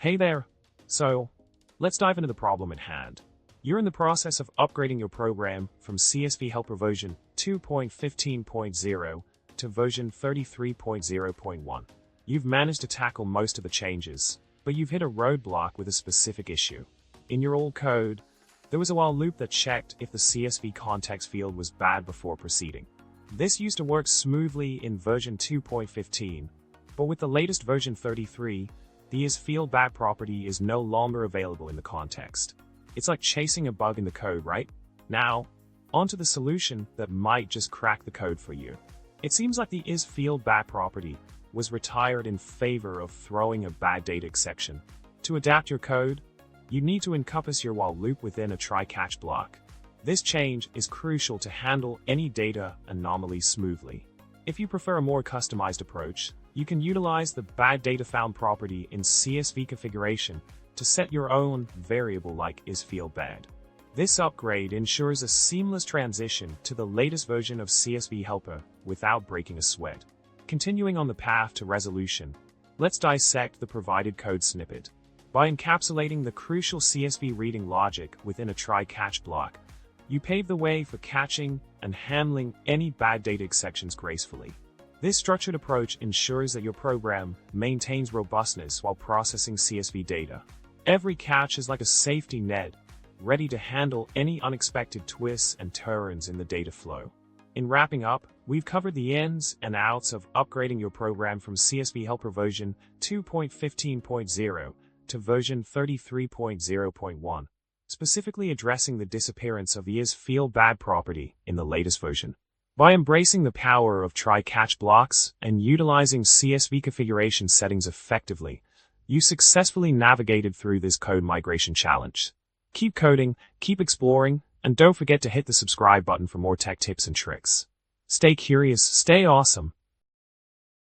Hey there! So, let's dive into the problem at hand. You're in the process of upgrading your program from CsvHelper version 2.15.0 to version 33.0.1. You've managed to tackle most of the changes, but you've hit a roadblock with a specific issue. In your old code, there was a while loop that checked if the CSV context field was bad before proceeding. This used to work smoothly in version 2.15, but with the latest version 33, the CsvHelper property is no longer available in the context. It's like chasing a bug in the code, right? Now, onto the solution that might just crack the code for you. It seems like the CsvHelper property was retired in favor of throwing a bad data exception. To adapt your code, you need to encompass your while loop within a try-catch block. This change is crucial to handle any data anomalies smoothly. If you prefer a more customized approach, you can utilize the bad data found property in CSV configuration to set your own variable like CsvHelper. This upgrade ensures a seamless transition to the latest version of CsvHelper without breaking a sweat. Continuing on the path to resolution, let's dissect the provided code snippet. By encapsulating the crucial CSV reading logic within a try-catch block, you pave the way for catching and handling any bad data exceptions gracefully. This structured approach ensures that your program maintains robustness while processing CSV data. Every catch is like a safety net, ready to handle any unexpected twists and turns in the data flow. In wrapping up, we've covered the ins and outs of upgrading your program from CsvHelper version 2.15.0 to version 33.0.1, specifically addressing the disappearance of the CsvHelper property in the latest version. By embracing the power of try-catch blocks and utilizing CSV configuration settings effectively, you successfully navigated through this code migration challenge. Keep coding, keep exploring, and don't forget to hit the subscribe button for more tech tips and tricks. Stay curious, stay awesome,